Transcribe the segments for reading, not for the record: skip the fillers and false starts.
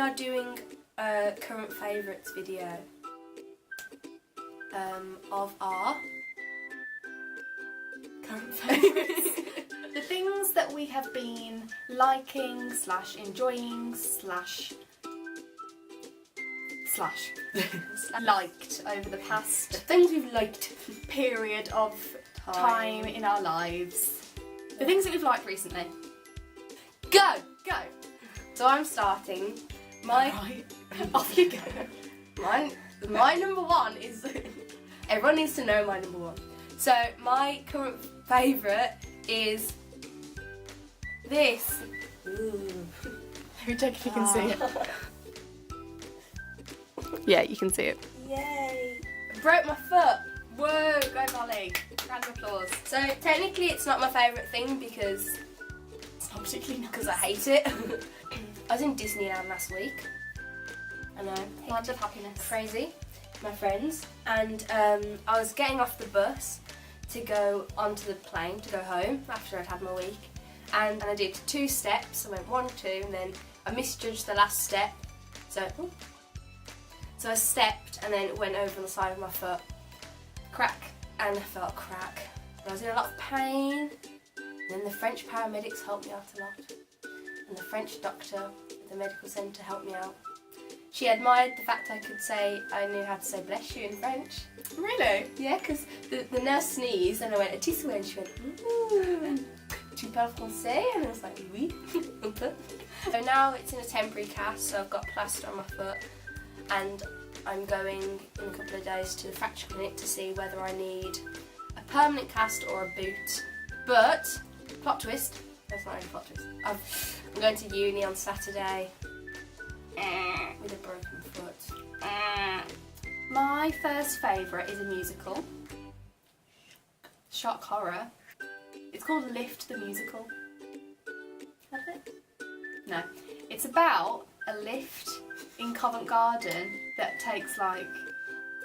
are doing a current favourites video of our current favourites. The things that we have been liking / enjoying / liked over the past things we've liked period of time in our lives. The things that we've liked recently. Go! Go! So I'm starting. Right. Off you go. My number one is... Everyone needs to know my number one. So my current favourite is this. Ooh. Who check if you can see it? Yeah, you can see it. Yay! I broke my foot. Whoa, go Molly. Round of applause. So technically it's not my favourite thing because It's not particularly nice. I hate it. I was in Disneyland last week. I know. Land of happiness. Crazy. My friends. And I was getting off the bus to go onto the plane to go home after I'd had my week. And I did 2 steps. I went 1, 2, and then I misjudged the last step. So I stepped and then it went over on the side of my foot. Crack. And I felt a crack. And I was in a lot of pain. And then the French paramedics helped me out a lot. And the French doctor at the medical centre helped me out. She admired the fact I knew how to say bless you in French. Really? Yeah, because the nurse sneezed and I went, a tissue, and she went, ooh, tu parles français? And I was like, oui. So now it's in a temporary cast, so I've got plaster on my foot and I'm going in a couple of days to the fracture clinic to see whether I need a permanent cast or a boot. But, plot twist, that's not really a plot twist, I'm going to uni on Saturday with a broken foot. My first favourite is a musical. Shock horror. It's called Lift the Musical. Have it? No. It's about a lift in Covent Garden that takes like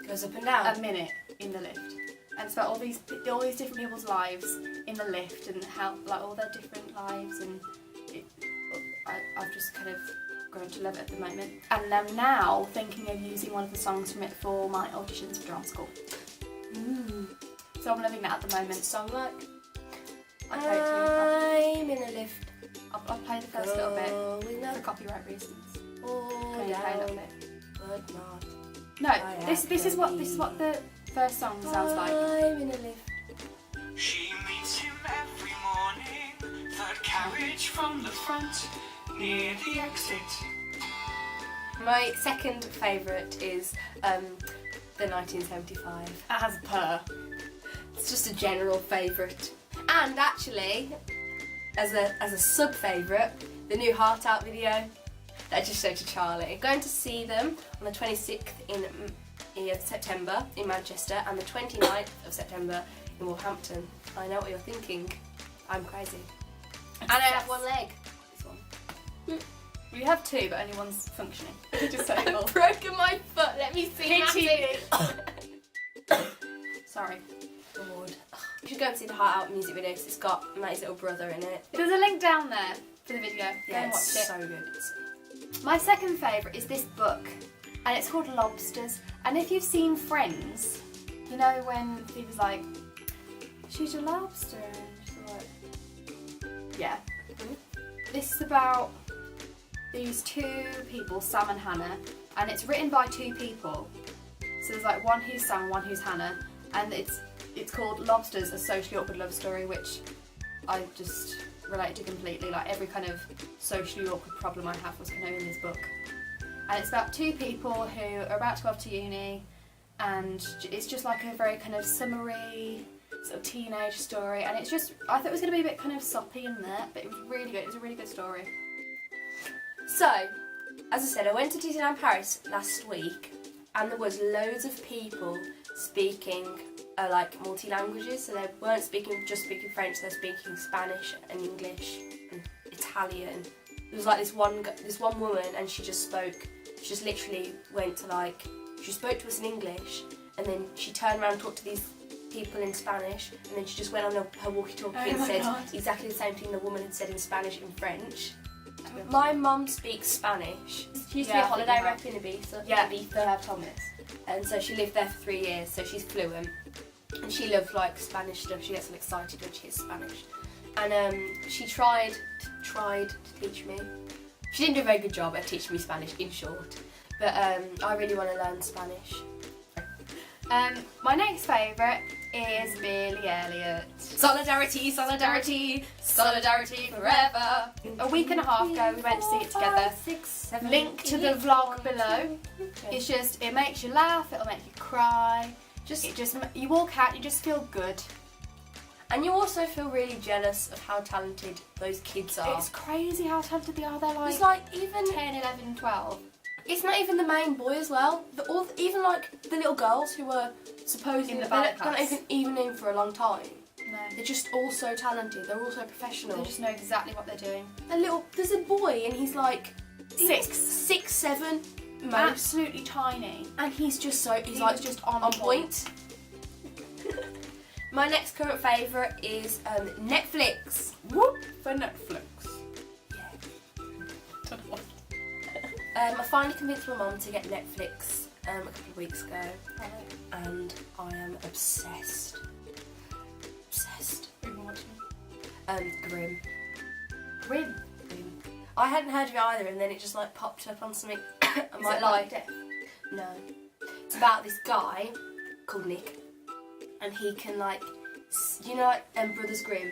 Goes up and down. a minute in the lift. And it's about all these different people's lives in the lift and how like all their different lives, and I've just kind of grown to love it at the moment. And I'm now thinking of using one of the songs from it for my auditions for drama school. So I'm loving that at the moment. Song like I'll play it to you. I'm in a lift. I'll play the first little bit Going for up copyright reasons. or Can you play a little down, bit? but not. No, this is what the first song sounds like. I'm in a lift. She meets him every morning, third carriage from the front, near the exit. My second favourite is the 1975. It has a purr. It's just a general favourite. And actually, as a sub-favourite, the new Heart Out video that I just showed to Charlie. Going to see them on the 26th in September in Manchester and the 29th of September in Wolverhampton. I know what you're thinking. I'm crazy. And I have one leg. This one. We have 2, but only one's functioning. Just so you know. I've broken my foot. Let me see. Sorry. Lord. You should go and see the Heart Out music video because it's got Matty's little brother in it. There's a link down there for the video. Go and watch it's it. so good. My second favourite is this book, and it's called Lobsters. And if you've seen Friends, you know when Phoebe's like, "She's a lobster," and she's like, yeah. This is about these 2 people, Sam and Hannah, and it's written by 2 people. So there's like one who's Sam, one who's Hannah, and it's called Lobsters, a socially awkward love story, which I just relate to completely. Like every kind of socially awkward problem I have was kind of in this book. And it's about 2 people who are about to go off to uni, and it's just like a very kind of summery sort of teenage story, and it's just, I thought it was going to be a bit kind of soppy in there, but it was really good. It was a really good story. So, as I said, I went to Disneyland Paris last week and there was loads of people speaking like multi-languages, so they weren't just speaking French, they're speaking Spanish and English and Italian. There was like this one woman and she just literally went to she spoke to us in English and then she turned around and talked to these people in Spanish and then she just went on her walkie-talkie and said exactly the same thing the woman had said in Spanish and French. to be able to My do it. mum speaks Spanish. She used to Yeah, be a I think holiday you rep in Ibiza. Yeah, Ibiza. Thomas. And so she lived there for 3 years, so she's fluent. And she loves like Spanish stuff. She gets all excited when she hears Spanish. And she tried to teach me. She didn't do a very good job at teaching me Spanish, in short. But I really want to learn Spanish. My next favourite is Billy Elliot. Solidarity, solidarity, solidarity forever. A week and a half ago, we went to see it together. Link to the vlog below. It's just, it makes you laugh, it'll make you cry. You walk out, you just feel good. And you also feel really jealous of how talented those kids are. It's crazy how talented they are. They're like, It's like even 10, 11, 12. it's not even the main boy as well. Even like the little girls who were supposedly In the they're ballet not class. even in for a long time. No. They're just all so talented. They're all so professional. They just know exactly what they're doing. There's a boy and he's like 6, 7 most, Absolutely tiny. and he's He's like just on point. My next current favourite is Netflix. Whoop for Netflix. I finally convinced my mum to get Netflix a couple of weeks ago, and I am obsessed. Obsessed. Grimm. Grim. I hadn't heard of it either, and then it just like popped up on something. I Is might it like. like No. It's about this guy called Nick, and he can like, you know, like Brothers Grimm.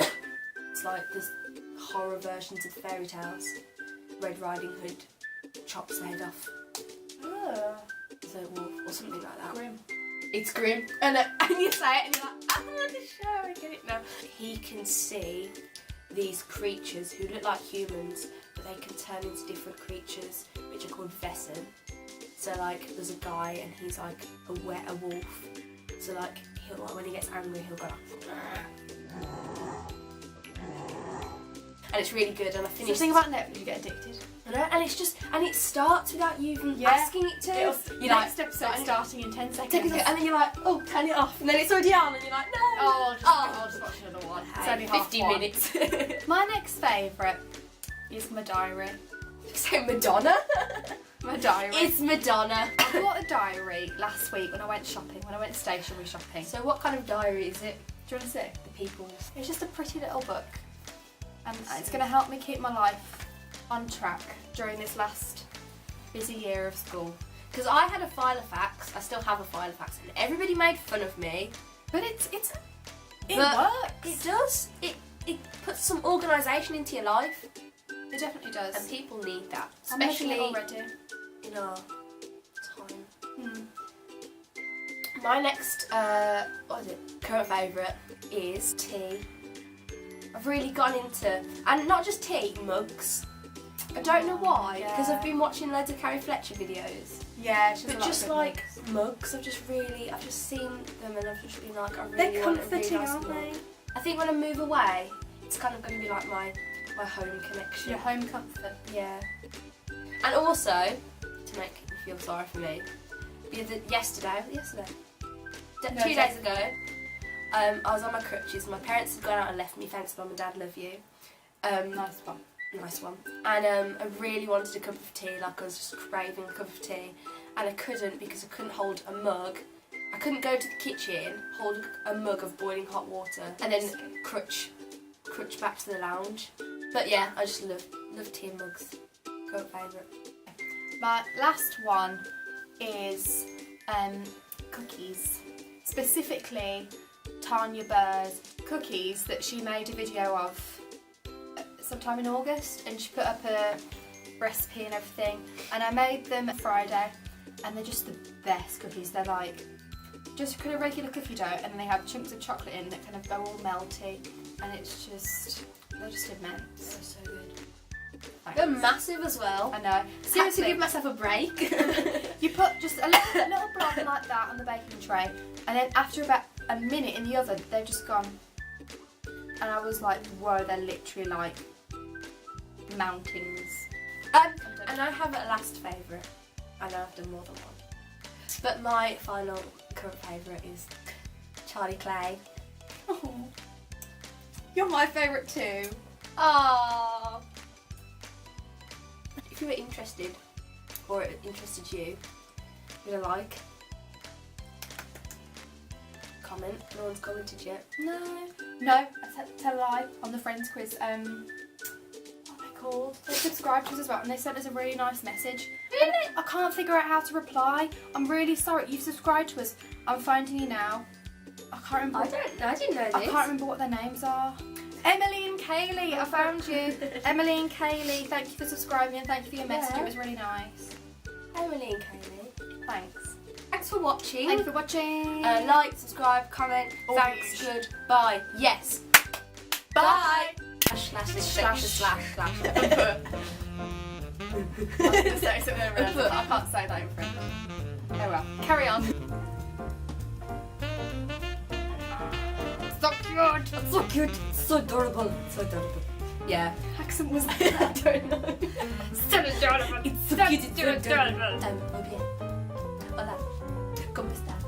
It's like this horror versions of fairy tales. Red Riding Hood chops the head off Oh, the wolf or something like that. Grim. It's grim. And you say it and you're like, I'm sure I get it now. He can see these creatures who look like humans, but they can turn into different creatures, which are called Vessen. So like, there's a guy and he's like a wolf. So like, when he gets angry, he'll go like, and it's really good. And I The finished. thing about Netflix, you get addicted. I know, and it's just, and it starts without you even Yeah. asking it to. You're Next like, episode starting in 10 seconds. take a second, and then you're like, oh, turn it off, and then it's already on, and you're like, no. Oh, I'll just watch another one. It's only half 50 one. minutes. My next favourite is my diary. So Madonna? My diary. It's Madonna. I bought a diary last week when I went shopping, when I went stationery shopping. So what kind of diary is it? Do you want to see? The people's. It's just a pretty little book. And it's going to help me keep my life on track during this last busy year of school. Because I had a file of facts, I still have a file of facts, and everybody made fun of me. But it But works. It does. It puts some organisation into your life, It definitely does. and people need that. I'm making Especially it already. in our time. Hmm. My next, current favourite is tea. I've really gone into, and not just tea, mugs. I don't know why, because Yeah. I've been watching loads of Carrie Fletcher videos. Yeah, she's But just like mugs, I've just seen them and I've just been like, I really they're want a really comforting, nice aren't mug. they? I think when I move away, it's kind of going to be like my home connection. Your home comfort. Yeah. And also, to make you feel sorry for me, yesterday, 2 days ago, I was on my crutches. My parents had gone out and left me. Thanks, Mum and Dad, love you. Nice one. Nice one. And I really wanted a cup of tea, like I was just craving a cup of tea. And I couldn't because I couldn't hold a mug. I couldn't go to the kitchen, hold a mug of boiling hot water, and then crutch back to the lounge. But yeah, I just love tea and mugs. Current favourite. My last one is cookies. Specifically, Tanya Burr's cookies that she made a video of sometime in August, and she put up a recipe and everything, and I made them Friday, and they're just the best cookies. They're like just kind of regular cookie dough, and then they have chunks of chocolate in that kind of go all melty, and they're just immense. They're so good. Thanks. They're massive as well. I know. Seriously, Happily. give myself a break. You put just a little blob like that on the baking tray, and then after about a minute in the oven, they've just gone. And I was like, whoa, they're literally like mountains. And I have a last favourite. I know I've done more than one. But my final current favourite is Charlie Clay. Oh, you're my favourite too. Oh. if you were interested, or it interested you, give it a like. Comment. No one's commented yet. No, I tell a lie on the Friends quiz. What are they called? They subscribed to us as well, and they sent us a really nice message. Really? I can't figure out how to reply. I'm really sorry. You've subscribed to us. I'm finding you now. I can't remember. I didn't know this. I can't remember what their names are. Emily and Kaylee, I found you. Emily and Kaylee, thank you for subscribing and thank you for your message. Yeah. It was really nice. Emily and Kaylee. Thanks. Thanks for watching. Thank you for watching. Like, subscribe, comment. Oh, Thanks. yes. Goodbye. Yes. Bye. Slash. I was going to say something over there. I can't say that in French. Oh well. Carry on. So cute. So cute. So adorable. Yeah. Accent was I don't know. so adorable. It's so cute. It's so adorable. Muy bien. Hola. ¿Cómo estás?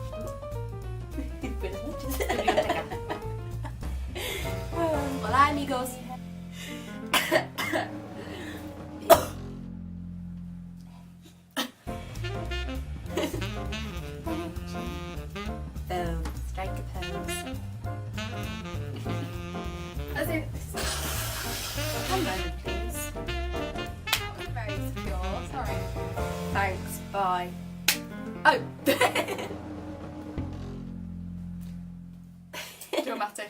Buenas noches. Hola, amigos. Strike a pose. As in, One moment, please. that was very secure. Sorry. Thanks. Bye. Oh. Dramatic.